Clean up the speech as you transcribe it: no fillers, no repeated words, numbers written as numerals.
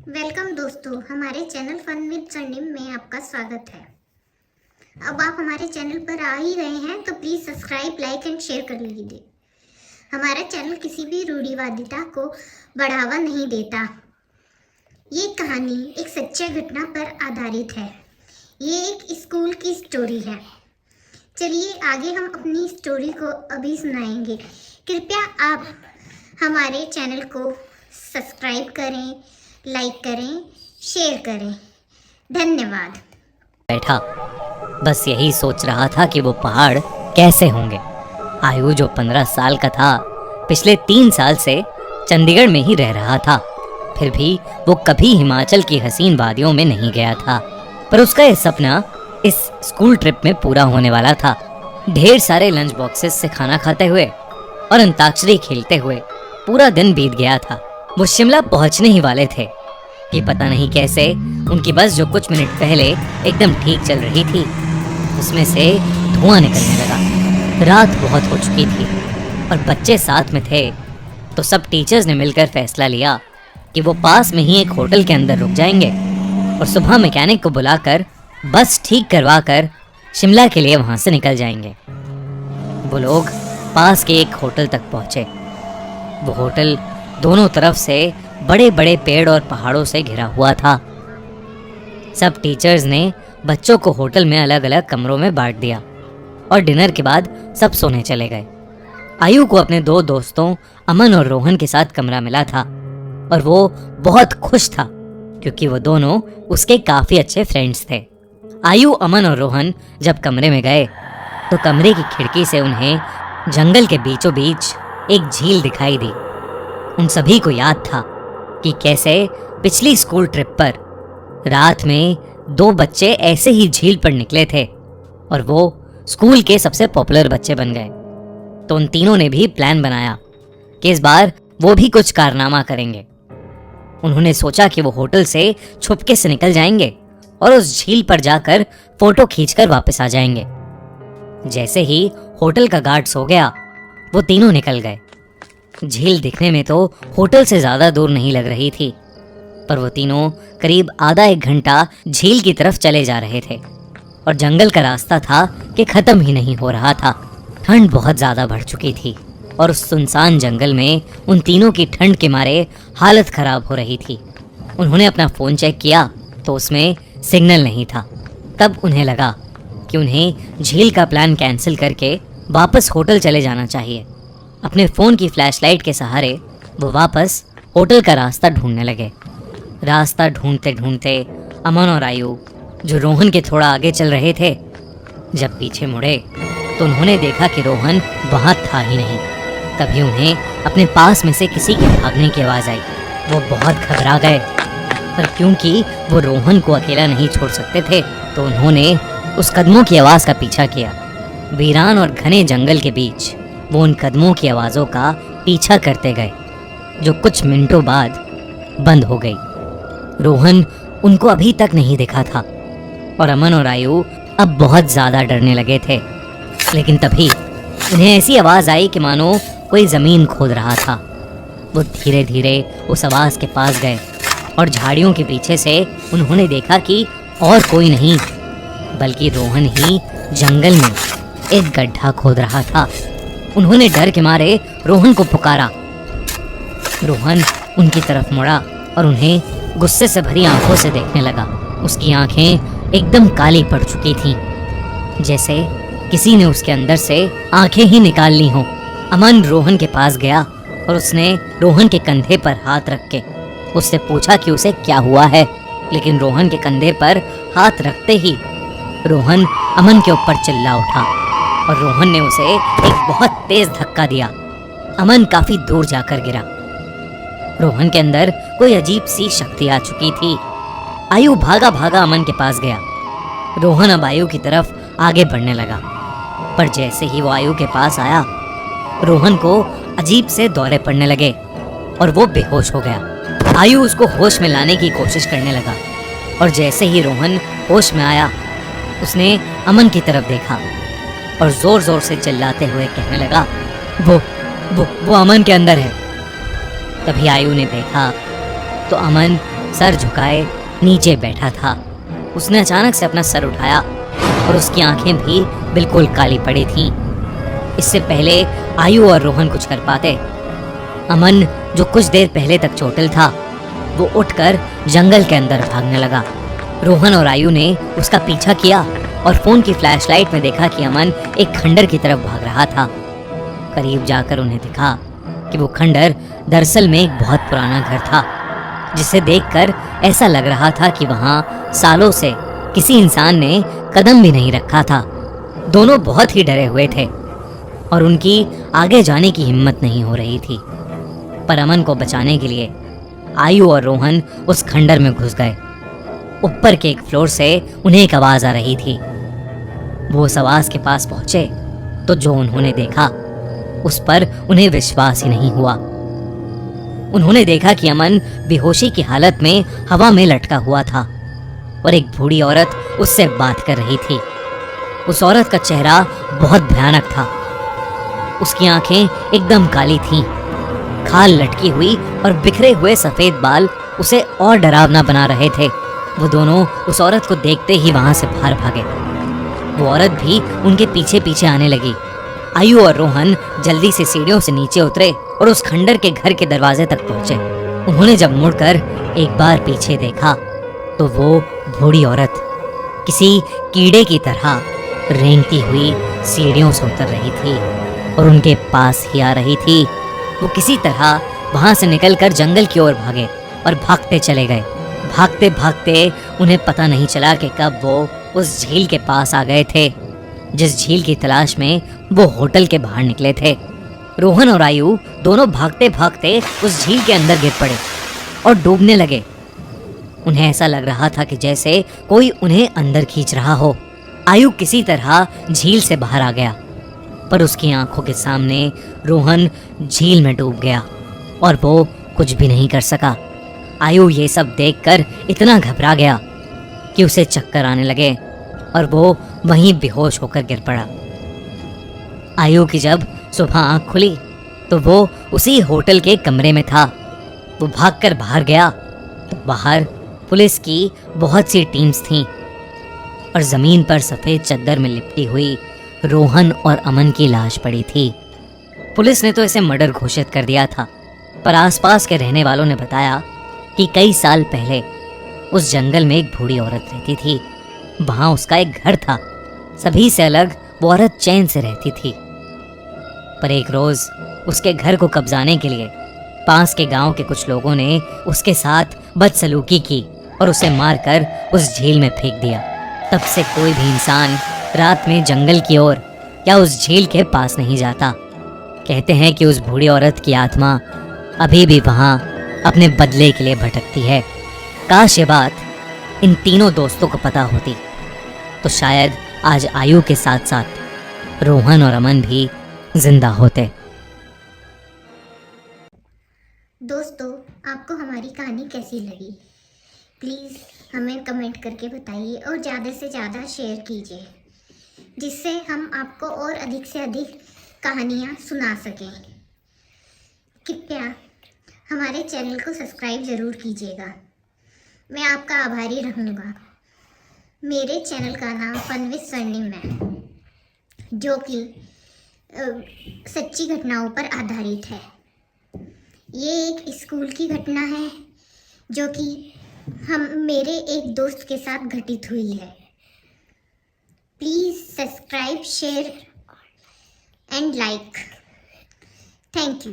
Welcome दोस्तों, हमारे channel fun with स्वर्णिम में आपका स्वागत है। अब आप हमारे चैनल पर आ ही गए हैं तो please subscribe, like and share कर लीजिए। हमारा चैनल किसी भी रूढ़िवादिता को बढ़ावा नहीं देता। ये कहानी एक सच्चे घटना पर आधारित है। ये एक स्कूल की स्टोरी है। चलिए आगे हम अपनी स्टोरी को अभी सुनाएंगे। कृपया आप हमारे चैनल को सब्सक्राइब करें, लाइक करें, शेयर करें। धन्यवाद। बैठा बस यही सोच रहा था कि वो पहाड़ कैसे होंगे। आयु जो 15 साल का था, पिछले 3 साल से चंडीगढ़ में ही रह रहा था। फिर भी वो कभी हिमाचल की हसीन वादियों में नहीं गया था। पर उसका ये सपना इस स्कूल ट्रिप में पूरा होने वाला था। ढेर सारे लंच बॉक्सेस से खाना खाते हुए और अंताक्षरी खेलते हुए पूरा दिन बीत गया था। वो शिमला पहुंचने ही वाले थे कि पता नहीं कैसे उनकी बस जो कुछ मिनट पहले एकदम ठीक चल रही थी, उसमें से धुआं निकलने लगा। रात बहुत हो चुकी थी और बच्चे साथ में थे, तो सब टीचर्स ने मिलकर फैसला लिया कि वो पास में ही एक होटल के अंदर रुक जाएंगे और सुबह मैकेनिक को बुलाकर बस ठीक करवा कर शिमला के लिए वहां से निकल जाएंगे। वो लोग पास के एक होटल तक पहुंचे। वो होटल दोनों तरफ से बड़े बड़े पेड़ और पहाड़ों से घिरा हुआ था। सब टीचर्स ने बच्चों को होटल में अलग अलग कमरों में बांट दिया और डिनर के बाद सब सोने चले गए। आयु को अपने 2 दोस्तों अमन और रोहन के साथ कमरा मिला था और वो बहुत खुश था क्योंकि वो दोनों उसके काफी अच्छे फ्रेंड्स थे। आयु, अमन और रोहन जब कमरे में गए तो कमरे की खिड़की से उन्हें जंगल के बीचों बीच एक झील दिखाई दी। उन सभी को याद था कि कैसे पिछली स्कूल ट्रिप पर रात में 2 बच्चे ऐसे ही झील पर निकले थे और वो स्कूल के सबसे पॉपुलर बच्चे बन गए। तो उन तीनों ने भी प्लान बनाया कि इस बार वो भी कुछ कारनामा करेंगे। उन्होंने सोचा कि वो होटल से छुपके से निकल जाएंगे और उस झील पर जाकर फोटो खींचकर वापस आ जाएंगे। जैसे ही होटल का गार्ड सो गया, वो तीनों निकल गए। झील दिखने में तो होटल से ज्यादा दूर नहीं लग रही थी, पर वो तीनों करीब आधा 1 घंटा झील की तरफ चले जा रहे थे और जंगल का रास्ता था कि खत्म ही नहीं हो रहा था। ठंड बहुत ज्यादा बढ़ चुकी थी और उस सुनसान जंगल में उन तीनों की ठंड के मारे हालत खराब हो रही थी। उन्होंने अपना फोन चेक किया तो उसमें सिग्नल नहीं था। तब उन्हें लगा कि उन्हें झील का प्लान कैंसिल करके वापस होटल चले जाना चाहिए। अपने फ़ोन की फ्लैशलाइट के सहारे वो वापस होटल का रास्ता ढूंढने लगे। रास्ता ढूंढते ढूंढते अमन और आयु, जो रोहन के थोड़ा आगे चल रहे थे, जब पीछे मुड़े तो उन्होंने देखा कि रोहन वहाँ था ही नहीं। तभी उन्हें अपने पास में से किसी के भागने की आवाज़ आई। वो बहुत घबरा गए, पर क्योंकि वो रोहन को अकेला नहीं छोड़ सकते थे तो उन्होंने उस कदमों की आवाज़ का पीछा किया। वीरान और घने जंगल के बीच वो उन कदमों की आवाज़ों का पीछा करते गए, जो कुछ मिनटों बाद बंद हो गई। रोहन उनको अभी तक नहीं देखा था और अमन और आयु अब बहुत ज़्यादा डरने लगे थे। लेकिन तभी उन्हें ऐसी आवाज़ आई कि मानो कोई ज़मीन खोद रहा था। वो धीरे धीरे उस आवाज़ के पास गए और झाड़ियों के पीछे से उन्होंने देखा कि और कोई नहीं बल्कि रोहन ही जंगल में एक गड्ढा खोद रहा था। उन्होंने डर के मारे रोहन को पुकारा। रोहन उनकी तरफ मुड़ा और उन्हें गुस्से से भरी आंखों से देखने लगा। उसकी आंखें एकदम काली पड़ चुकी थीं, जैसे किसी ने उसके अंदर से आंखें ही निकाल ली हों। अमन रोहन के पास गया और उसने रोहन के कंधे पर हाथ रख के उससे पूछा कि उसे क्या हुआ है। लेकिन रोहन के कंधे पर हाथ रखते ही रोहन अमन के ऊपर चिल्ला उठा और रोहन ने उसे एक बहुत तेज धक्का दिया। अमन काफी दूर जाकर गिरा। रोहन के अंदर कोई अजीब सी शक्ति आ चुकी थी। आयु भागा भागा अमन के पास गया। रोहन अब आयु की तरफ आगे बढ़ने लगा, पर जैसे ही वो आयु के पास आया, रोहन को अजीब से दौरे पड़ने लगे और वो बेहोश हो गया। आयु उसको होश में लाने की कोशिश करने लगा और जैसे ही रोहन होश में आया, उसने अमन की तरफ देखा और जोर जोर से चिल्लाते हुए कहने लगा, वो अमन के अंदर है। तभी आयु ने देखा तो अमन सर झुकाए नीचे बैठा था। उसने अचानक से अपना सर उठाया और उसकी आंखें भी बिल्कुल काली पड़ी थीं। इससे पहले आयु और रोहन कुछ कर पाते। अमन, जो कुछ देर पहले तक चोटिल था, वो उठकर जंगल के अंदर भागने लगा। रोहन और आयु ने उसका पीछा किया और फोन की फ्लैशलाइट में देखा कि अमन एक खंडर की तरफ भाग रहा था। करीब जाकर उन्हें दिखा कि वो खंडर दरअसल में एक बहुत पुराना घर था, जिसे देखकर ऐसा लग रहा था कि वहां सालों से किसी इंसान ने कदम भी नहीं रखा था। दोनों बहुत ही डरे हुए थे और उनकी आगे जाने की हिम्मत नहीं हो रही थी। पर अमन को बचाने के लिए आयु और रोहन उस खंडर में घुस गए। ऊपर के एक फ्लोर से उन्हें एक आवाज आ रही थी। वो उस आवाज के पास पहुंचे तो जो उन्होंने देखा उस पर उन्हें विश्वास ही नहीं हुआ। उन्होंने देखा कि अमन बेहोशी की हालत में हवा में लटका हुआ था और एक बूढ़ी औरत उससे बात कर रही थी। उस औरत का चेहरा बहुत भयानक था। उसकी आंखें एकदम काली थीं। खाल लटकी हुई और बिखरे हुए सफेद बाल उसे और डरावना बना रहे थे। वो दोनों उस औरत को देखते ही वहां से बाहर भागे। वो औरत भी उनके पीछे पीछे आने लगी। आयु और रोहन जल्दी से सीढ़ियों से नीचे उतरे और उस खंडर के घर के दरवाजे तक पहुंचे। उन्होंने जब मुड़कर एक बार पीछे देखा तो वो बूढ़ी औरत किसी कीड़े की तरह रेंगती हुई सीढ़ियों से उतर रही थी और उनके पास ही आ रही थी। वो किसी तरह वहां से निकलकर जंगल की ओर भागे और भागते चले गए। भागते भागते उन्हें पता नहीं चला कि कब वो उस झील के पास आ गए थे, जिस झील की तलाश में वो होटल के बाहर निकले थे। रोहन और आयु दोनों भागते भागते उस झील के अंदर गिर पड़े और डूबने लगे। उन्हें ऐसा लग रहा था कि जैसे कोई उन्हें अंदर खींच रहा हो। आयु किसी तरह झील से बाहर आ गया, पर उसकी आंखों के सामने रोहन झील में डूब गया और वो कुछ भी नहीं कर सका। आयु ये सब देखकर इतना घबरा गया कि उसे चक्कर आने लगे और वो वहीं बेहोश होकर गिर पड़ा। आयु की जब सुबह आंख खुली तो वो उसी होटल के कमरे में था। वो भागकर बाहर गया तो बाहर पुलिस की बहुत सी टीम्स थीं और जमीन पर सफेद चद्दर में लिपटी हुई रोहन और अमन की लाश पड़ी थी। पुलिस ने तो इसे मर्डर घोषित कर दिया था, पर आसपास के रहने वालों ने बताया कि कई साल पहले उस जंगल में एक बूढ़ी औरत रहती थी। वहां उसका एक घर था। सभी से अलग वो औरत चैन से रहती थी। पर एक रोज उसके घर को कब्जाने के लिए पास के गांव के कुछ लोगों ने उसके साथ बदसलूकी की और उसे मारकर उस झील में फेंक दिया। तब से कोई भी इंसान रात में जंगल की ओर या उस झील के पास नहीं जाता। कहते हैं कि उस बूढ़ी औरत की आत्मा अभी भी वहां अपने बदले के लिए भटकती है। काश ये बात इन तीनों दोस्तों को पता होती तो शायद आज आयु के साथ साथ रोहन और अमन भी जिंदा होते। दोस्तों, आपको हमारी कहानी कैसी लगी? प्लीज़ हमें कमेंट करके बताइए और ज़्यादा से ज़्यादा शेयर कीजिए, जिससे हम आपको और अधिक से अधिक कहानियाँ सुना सकें। कृपया हमारे चैनल को सब्सक्राइब ज़रूर कीजिएगा। मैं आपका आभारी रहूँगा। मेरे चैनल का नाम फन विद सरनेम है, जो कि सच्ची घटनाओं पर आधारित है। ये एक स्कूल की घटना है जो कि मेरे एक दोस्त के साथ घटित हुई है। Please subscribe, share and like. Thank you.